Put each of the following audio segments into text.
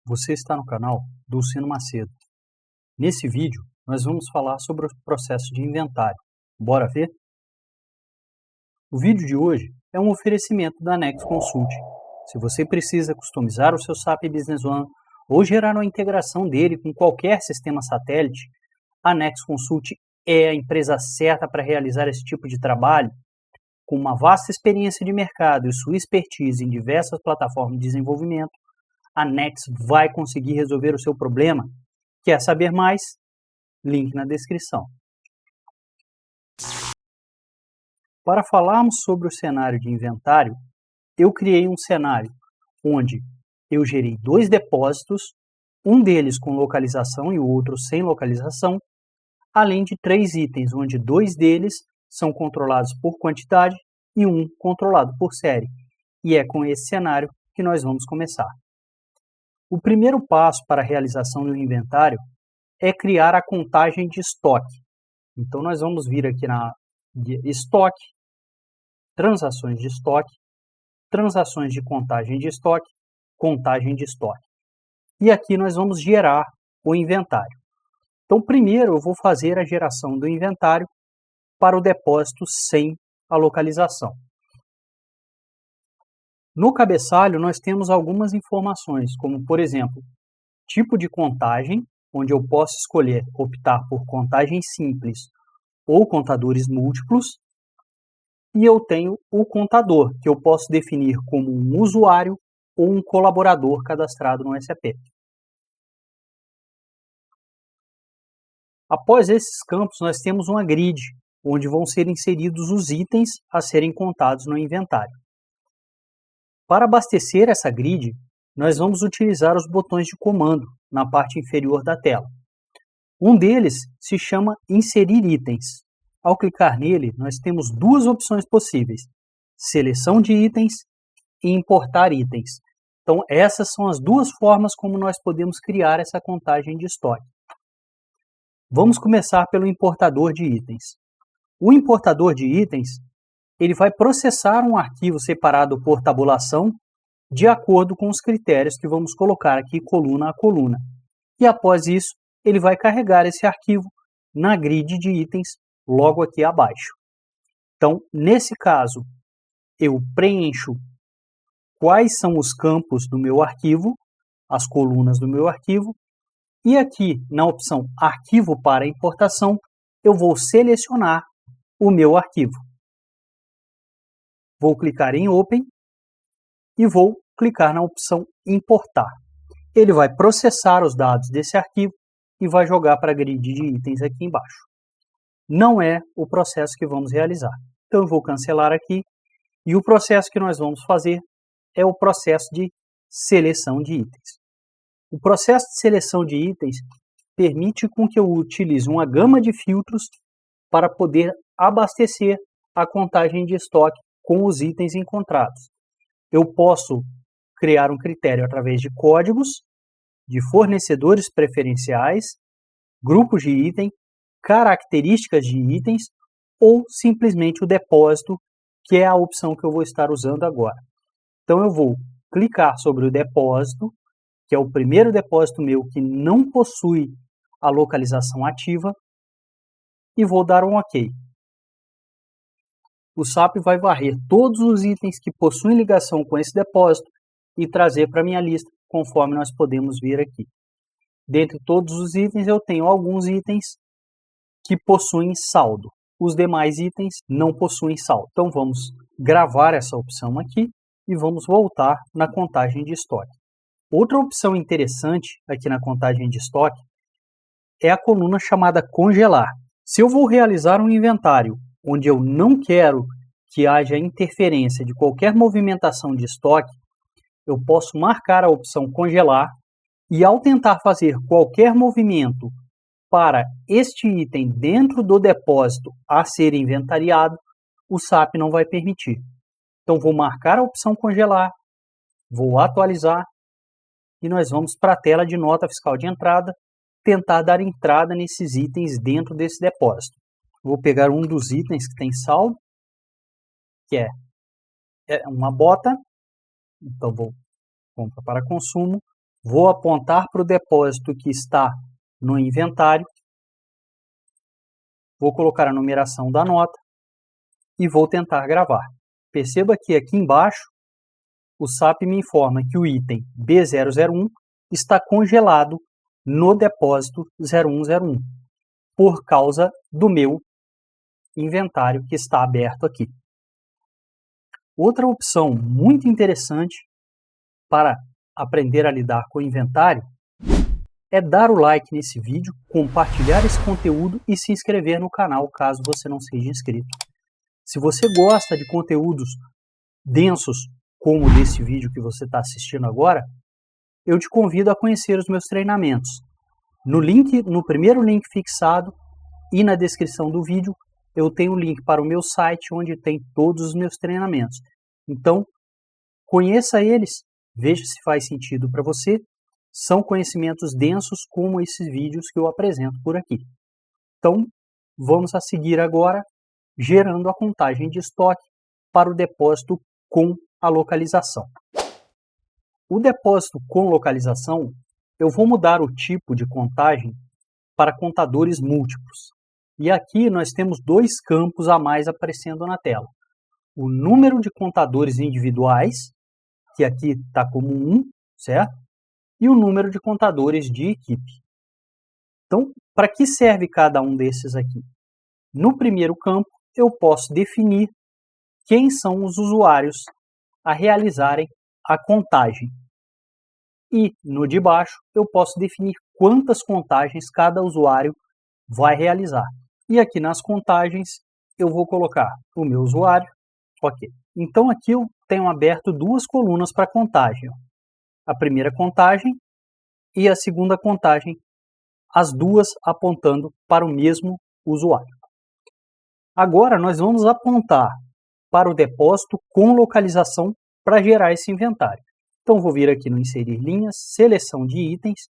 Você está no canal Dulcino Macedo. Nesse vídeo, nós vamos falar sobre o processo de inventário. Bora ver? O vídeo de hoje é um oferecimento da Nex Consult. Se você precisa customizar o seu SAP Business One ou gerar uma integração dele com qualquer sistema satélite, a Nex Consult é a empresa certa para realizar esse tipo de trabalho. Com uma vasta experiência de mercado e sua expertise em diversas plataformas de desenvolvimento, a Nex vai conseguir resolver o seu problema. Quer saber mais? Link na descrição. Para falarmos sobre o cenário de inventário, eu criei um cenário onde eu gerei dois depósitos, um deles com localização e o outro sem localização, além de 3 itens, onde 2 deles são controlados por quantidade e um controlado por série. E é com esse cenário que nós vamos começar. O primeiro passo para a realização do inventário é criar a contagem de estoque. Então, nós vamos vir aqui na estoque, transações de estoque, transações de contagem de estoque, contagem de estoque. E aqui nós vamos gerar o inventário. Então, primeiro eu vou fazer a geração do inventário para o depósito sem a localização. No cabeçalho, nós temos algumas informações, como, por exemplo, tipo de contagem, onde eu posso escolher optar por contagem simples ou contadores múltiplos, e eu tenho o contador, que eu posso definir como um usuário ou um colaborador cadastrado no SAP. Após esses campos, nós temos uma grid, onde vão ser inseridos os itens a serem contados no inventário. Para abastecer essa grid, nós vamos utilizar os botões de comando na parte inferior da tela. Um deles se chama Inserir itens. Ao clicar nele, nós temos duas opções possíveis: seleção de itens e importar itens. Então, essas são as duas formas como nós podemos criar essa contagem de estoque. Vamos começar pelo importador de itens. O importador de itens, ele vai processar um arquivo separado por tabulação de acordo com os critérios que vamos colocar aqui coluna a coluna. E após isso, ele vai carregar esse arquivo na grid de itens logo aqui abaixo. Então, nesse caso, eu preencho quais são os campos do meu arquivo, as colunas do meu arquivo, e aqui na opção Arquivo para importação, eu vou selecionar o meu arquivo. Vou clicar em Open e vou clicar na opção Importar. Ele vai processar os dados desse arquivo e vai jogar para a grid de itens aqui embaixo. Não é o processo que vamos realizar. Então eu vou cancelar aqui e o processo que nós vamos fazer é o processo de seleção de itens. O processo de seleção de itens permite com que eu utilize uma gama de filtros para poder abastecer a contagem de estoque com os itens encontrados. Eu posso criar um critério através de códigos, de fornecedores preferenciais, grupos de item, características de itens ou simplesmente o depósito, que é a opção que eu vou estar usando agora. Então eu vou clicar sobre o depósito, que é o primeiro depósito meu que não possui a localização ativa, e vou dar um OK. O SAP vai varrer todos os itens que possuem ligação com esse depósito e trazer para a minha lista, conforme nós podemos ver aqui. Dentre todos os itens, eu tenho alguns itens que possuem saldo. Os demais itens não possuem saldo. Então, vamos gravar essa opção aqui e vamos voltar na contagem de estoque. Outra opção interessante aqui na contagem de estoque é a coluna chamada Congelar. Se eu vou realizar um inventário onde eu não quero que haja interferência de qualquer movimentação de estoque, eu posso marcar a opção Congelar e, ao tentar fazer qualquer movimento para este item dentro do depósito a ser inventariado, o SAP não vai permitir. Então, vou marcar a opção Congelar, vou atualizar e nós vamos para a tela de nota fiscal de entrada, tentar dar entrada nesses itens dentro desse depósito. Vou pegar um dos itens que tem saldo, que é uma bota. Então, vou compra para consumo, vou apontar para o depósito que está no inventário, vou colocar a numeração da nota e vou tentar gravar. Perceba que aqui embaixo o SAP me informa que o item B001 está congelado no depósito 0101, por causa do meu inventário que está aberto aqui. Outra opção muito interessante para aprender a lidar com o inventário é dar o like nesse vídeo, compartilhar esse conteúdo e se inscrever no canal caso você não seja inscrito. Se você gosta de conteúdos densos como desse vídeo que você está assistindo agora, eu te convido a conhecer os meus treinamentos. No primeiro link fixado e na descrição do vídeo, eu tenho um link para o meu site onde tem todos os meus treinamentos. Então, conheça eles, veja se faz sentido para você. São conhecimentos densos como esses vídeos que eu apresento por aqui. Então, vamos a seguir agora, gerando a contagem de estoque para o depósito com a localização. O depósito com localização, eu vou mudar o tipo de contagem para contadores múltiplos. E aqui nós temos dois campos a mais aparecendo na tela. O número de contadores individuais, que aqui está como 1, certo? E o número de contadores de equipe. Então, para que serve cada um desses aqui? No primeiro campo, eu posso definir quem são os usuários a realizarem a contagem. E no de baixo, eu posso definir quantas contagens cada usuário vai realizar. E aqui nas contagens, eu vou colocar o meu usuário. Ok. Então, aqui eu tenho aberto duas colunas para contagem. A primeira contagem e a segunda contagem, as duas apontando para o mesmo usuário. Agora, nós vamos apontar para o depósito com localização para gerar esse inventário. Então, vou vir aqui no Inserir Linhas, Seleção de Itens,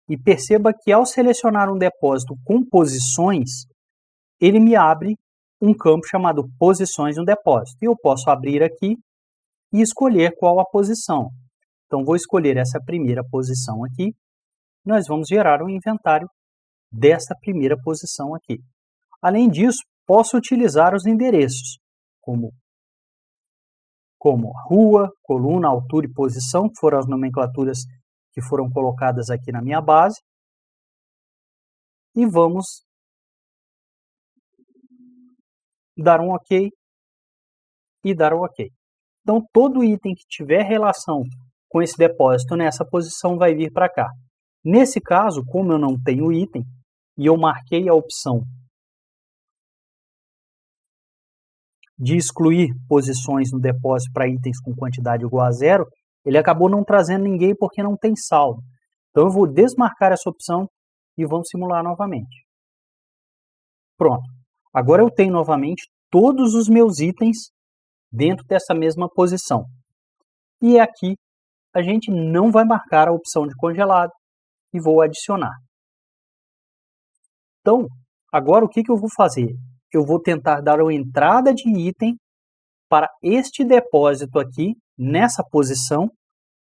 e perceba que ao selecionar um depósito com posições, ele me abre um campo chamado Posições no Depósito. E eu posso abrir aqui e escolher qual a posição. Então, vou escolher essa primeira posição aqui. Nós vamos gerar um inventário desta primeira posição aqui. Além disso, posso utilizar os endereços, como rua, coluna, altura e posição, que foram as nomenclaturas que foram colocadas aqui na minha base. E vamos dar um OK e dar um OK. Então, todo item que tiver relação com esse depósito nessa posição vai vir para cá. Nesse caso, como eu não tenho item e eu marquei a opção de excluir posições no depósito para itens com quantidade igual a 0, ele acabou não trazendo ninguém porque não tem saldo. Então eu vou desmarcar essa opção e vamos simular novamente. Pronto. Agora eu tenho novamente todos os meus itens dentro dessa mesma posição. E aqui a gente não vai marcar a opção de congelado e vou adicionar. Então, agora o que eu vou fazer? Eu vou tentar dar uma entrada de item para este depósito aqui, nessa posição,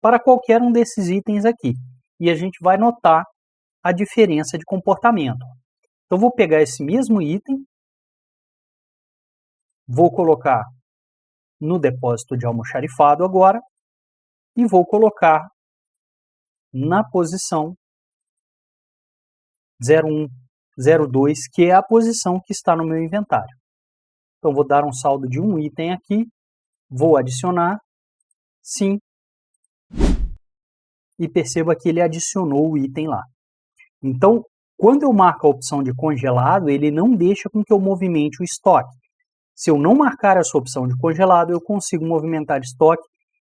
para qualquer um desses itens aqui. E a gente vai notar a diferença de comportamento. Então, vou pegar esse mesmo item, vou colocar no depósito de almoxarifado agora, e vou colocar na posição 01, 02, que é a posição que está no meu inventário. Então, vou dar um saldo de um item aqui, vou adicionar, sim, e perceba que ele adicionou o item lá. Então, quando eu marco a opção de congelado, ele não deixa com que eu movimente o estoque. Se eu não marcar essa opção de congelado, eu consigo movimentar estoque,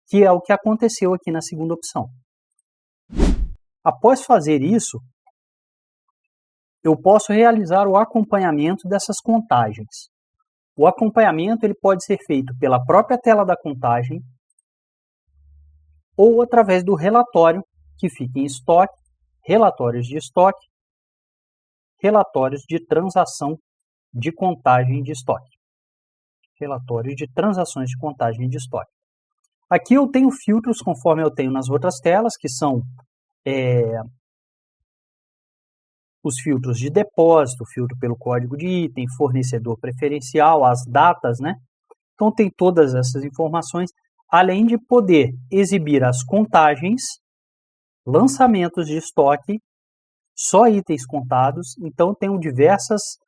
que é o que aconteceu aqui na segunda opção. Após fazer isso, eu posso realizar o acompanhamento dessas contagens. O acompanhamento ele pode ser feito pela própria tela da contagem ou através do relatório que fica em estoque, relatórios de estoque, relatórios de transação de contagem de estoque. Relatórios de transações de contagem de estoque. Aqui eu tenho filtros conforme eu tenho nas outras telas, que são os filtros de depósito, filtro pelo código de item, fornecedor preferencial, as datas, né? Então tem todas essas informações, além de poder exibir as contagens, lançamentos de estoque, só itens contados. Então tenho diversos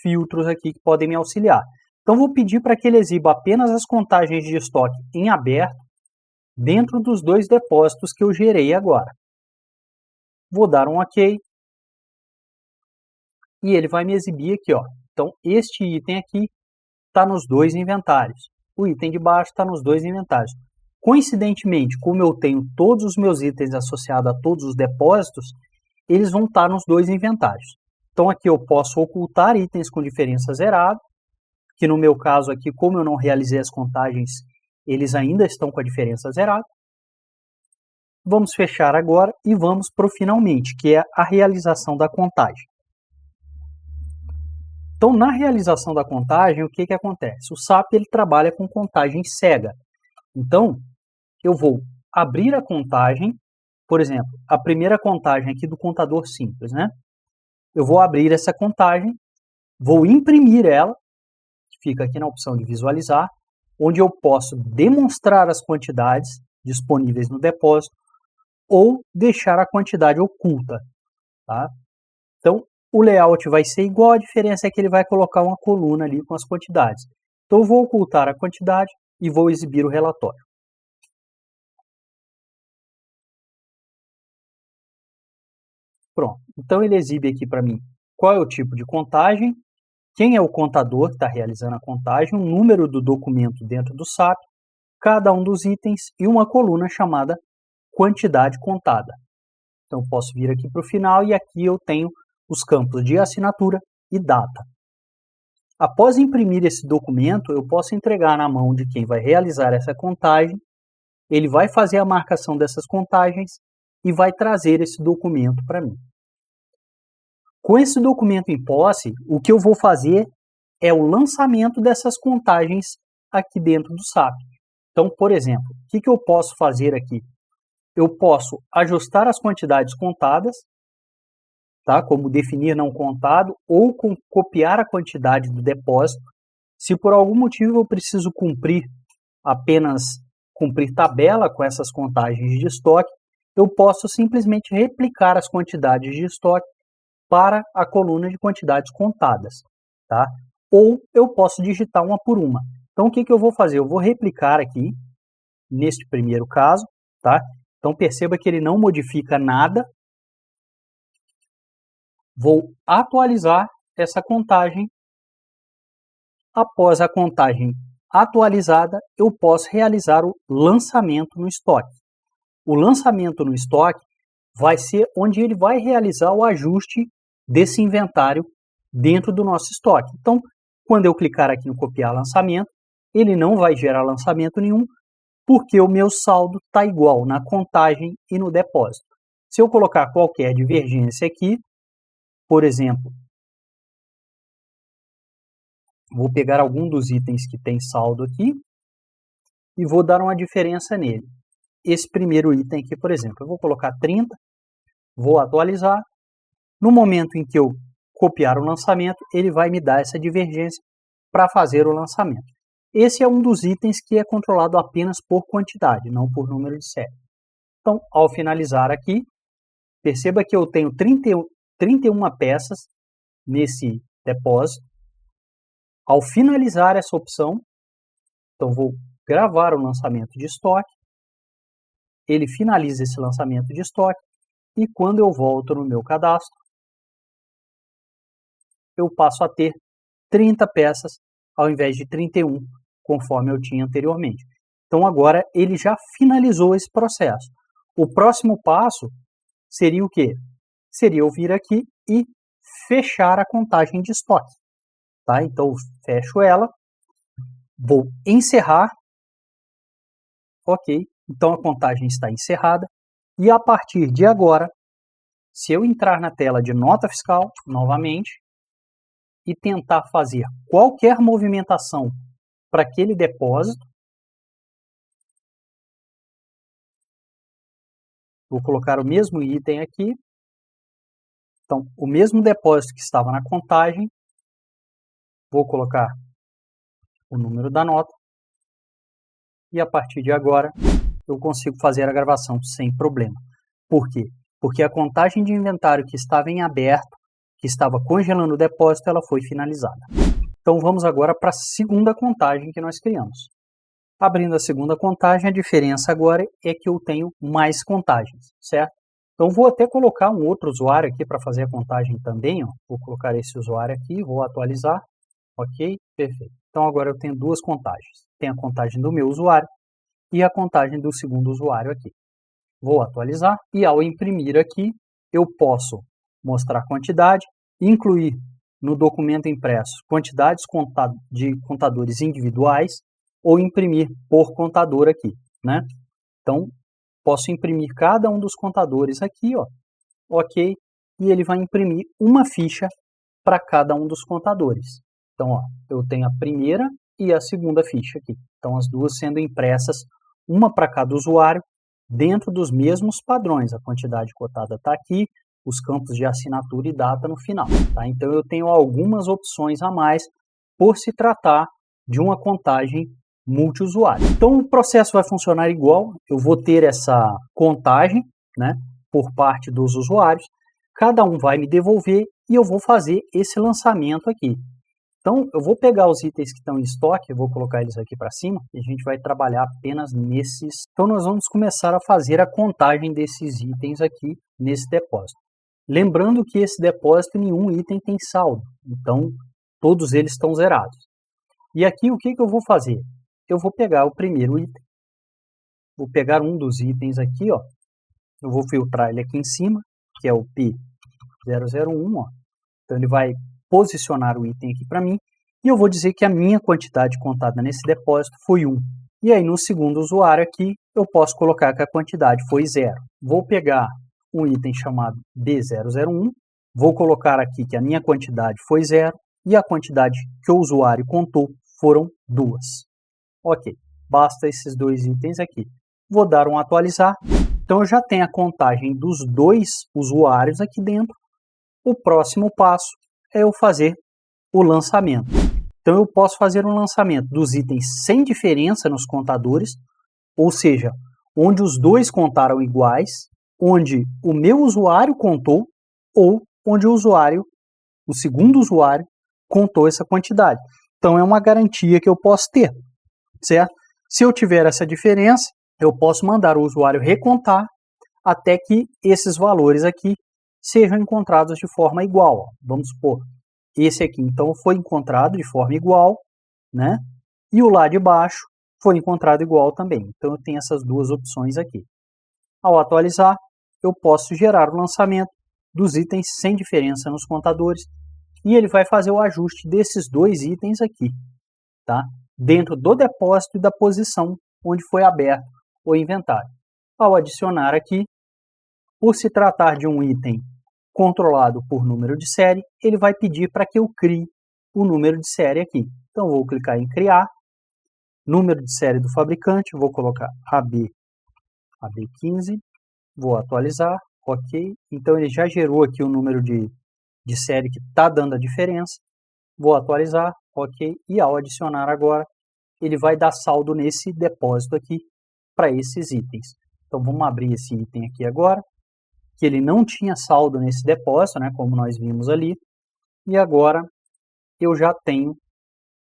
filtros aqui que podem me auxiliar. Então vou pedir para que ele exiba apenas as contagens de estoque em aberto dentro dos 2 depósitos que eu gerei agora. Vou dar um OK. E ele vai me exibir aqui, ó. Então este item aqui está nos 2 inventários. O item de baixo está nos 2 inventários. Coincidentemente, como eu tenho todos os meus itens associados a todos os depósitos, eles vão estar nos 2 inventários. Então aqui eu posso ocultar itens com diferença zerada, que no meu caso aqui, como eu não realizei as contagens, eles ainda estão com a diferença zerada. Vamos fechar agora e vamos para o finalmente, que é a realização da contagem. Então, na realização da contagem, o que acontece? O SAP ele trabalha com contagem cega. Então, eu vou abrir a contagem, por exemplo, a primeira contagem aqui do contador simples, né? Eu vou abrir essa contagem, vou imprimir ela, que fica aqui na opção de visualizar, onde eu posso demonstrar as quantidades disponíveis no depósito ou deixar a quantidade oculta, tá? Então, o layout vai ser igual, a diferença é que ele vai colocar uma coluna ali com as quantidades. Então, eu vou ocultar a quantidade e vou exibir o relatório. Pronto. Então, ele exibe aqui para mim qual é o tipo de contagem, quem é o contador que está realizando a contagem, o número do documento dentro do SAP, cada um dos itens e uma coluna chamada quantidade contada. Então, posso vir aqui para o final e aqui eu tenho os campos de assinatura e data. Após imprimir esse documento, eu posso entregar na mão de quem vai realizar essa contagem, ele vai fazer a marcação dessas contagens e vai trazer esse documento para mim. Com esse documento em posse, o que eu vou fazer é o lançamento dessas contagens aqui dentro do SAP. Então, por exemplo, o que eu posso fazer aqui? Eu posso ajustar as quantidades contadas, tá? Como definir não contado, ou copiar a quantidade do depósito. Se por algum motivo eu preciso apenas cumprir tabela com essas contagens de estoque, eu posso simplesmente replicar as quantidades de estoque para a coluna de quantidades contadas, tá? Ou eu posso digitar uma por uma. Então, o que eu vou fazer? Eu vou replicar aqui, neste primeiro caso, tá? Então, perceba que ele não modifica nada. Vou atualizar essa contagem. Após a contagem atualizada, eu posso realizar o lançamento no estoque. O lançamento no estoque vai ser onde ele vai realizar o ajuste desse inventário dentro do nosso estoque. Então, quando eu clicar aqui no copiar lançamento, ele não vai gerar lançamento nenhum, porque o meu saldo está igual na contagem e no depósito. Se eu colocar qualquer divergência aqui, por exemplo, vou pegar algum dos itens que tem saldo aqui e vou dar uma diferença nele. Esse primeiro item aqui, por exemplo, eu vou colocar 30, vou atualizar. No momento em que eu copiar o lançamento, ele vai me dar essa divergência para fazer o lançamento. Esse é um dos itens que é controlado apenas por quantidade, não por número de série. Então, ao finalizar aqui, perceba que eu tenho 31 peças nesse depósito. Ao finalizar essa opção, então vou gravar o lançamento de estoque, ele finaliza esse lançamento de estoque e quando eu volto no meu cadastro, eu passo a ter 30 peças ao invés de 31, conforme eu tinha anteriormente. Então agora ele já finalizou esse processo. O próximo passo seria o quê? Seria eu vir aqui e fechar a contagem de estoque. Tá? Então fecho ela, vou encerrar. Ok, então a contagem está encerrada. E a partir de agora, se eu entrar na tela de nota fiscal novamente e tentar fazer qualquer movimentação para aquele depósito, Vou colocar o mesmo item aqui. Então, o mesmo depósito que estava na contagem, vou colocar o número da nota. E a partir de agora, eu consigo fazer a gravação sem problema. Por quê? Porque a contagem de inventário que estava em aberto, que estava congelando o depósito, ela foi finalizada. Então vamos agora para a segunda contagem que nós criamos. Abrindo a segunda contagem, a diferença agora é que eu tenho mais contagens, certo? Então vou até colocar um outro usuário aqui para fazer a contagem também. Ó. Vou colocar esse usuário aqui, vou atualizar. Ok? Perfeito. Então agora eu tenho duas contagens. Tem a contagem do meu usuário e a contagem do segundo usuário aqui. Vou atualizar e ao imprimir aqui, eu posso mostrar a quantidade, incluir no documento impresso quantidades de contadores individuais ou imprimir por contador aqui, né? Então, posso imprimir cada um dos contadores aqui, ó, ok? E ele vai imprimir uma ficha para cada um dos contadores. Então, ó, eu tenho a primeira e a segunda ficha aqui. Então, as duas sendo impressas, uma para cada usuário, dentro dos mesmos padrões. A quantidade cotada está aqui, os campos de assinatura e data no final. Tá? Então, eu tenho algumas opções a mais por se tratar de uma contagem multiusuário. Então, o processo vai funcionar igual. Eu vou ter essa contagem, né, por parte dos usuários. Cada um vai me devolver e eu vou fazer esse lançamento aqui. Então, eu vou pegar os itens que estão em estoque, vou colocar eles aqui para cima, e a gente vai trabalhar apenas nesses. Então, nós vamos começar a fazer a contagem desses itens aqui nesse depósito. Lembrando que esse depósito, nenhum item tem saldo, então todos eles estão zerados. E aqui, o que eu vou fazer? Eu vou pegar o primeiro item, vou pegar um dos itens aqui, ó, eu vou filtrar ele aqui em cima, que é o P001, ó. Então, ele vai posicionar o item aqui para mim, e eu vou dizer que a minha quantidade contada nesse depósito foi 1. E aí, no segundo usuário aqui, eu posso colocar que a quantidade foi 0. Vou pegar um item chamado B001, vou colocar aqui que a minha quantidade foi 0, e a quantidade que o usuário contou foram 2. Ok, basta esses dois itens aqui. Vou dar um atualizar, então eu já tenho a contagem dos dois usuários aqui dentro. O próximo passo é eu fazer o lançamento. Então eu posso fazer um lançamento dos itens sem diferença nos contadores, ou seja, onde os dois contaram iguais, onde o meu usuário contou, ou onde o segundo usuário, contou essa quantidade. Então é uma garantia que eu posso ter, certo? Se eu tiver essa diferença, eu posso mandar o usuário recontar até que esses valores aqui sejam encontrados de forma igual. Vamos supor, esse aqui então foi encontrado de forma igual, né? E o lá de baixo foi encontrado igual também. Então eu tenho essas duas opções aqui. Ao atualizar, eu posso gerar o lançamento dos itens sem diferença nos contadores e ele vai fazer o ajuste desses dois itens aqui, tá? Dentro do depósito e da posição onde foi aberto o inventário. Ao adicionar aqui, por se tratar de um item controlado por número de série, ele vai pedir para que eu crie o número de série aqui. Então, vou clicar em criar, número de série do fabricante, vou colocar AB15, vou atualizar, ok. Então, ele já gerou aqui o número de série que está dando a diferença, vou atualizar, ok. E ao adicionar agora, ele vai dar saldo nesse depósito aqui para esses itens. Então, vamos abrir esse item aqui agora, que ele não tinha saldo nesse depósito, né, como nós vimos ali, e agora eu já tenho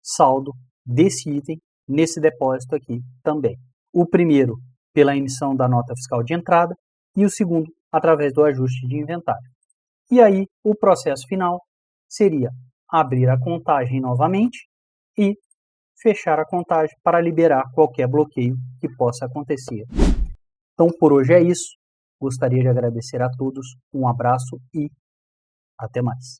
saldo desse item nesse depósito aqui também. O primeiro pela emissão da nota fiscal de entrada e o segundo através do ajuste de inventário. E aí o processo final seria abrir a contagem novamente e fechar a contagem para liberar qualquer bloqueio que possa acontecer. Então por hoje é isso. Gostaria de agradecer a todos, um abraço e até mais.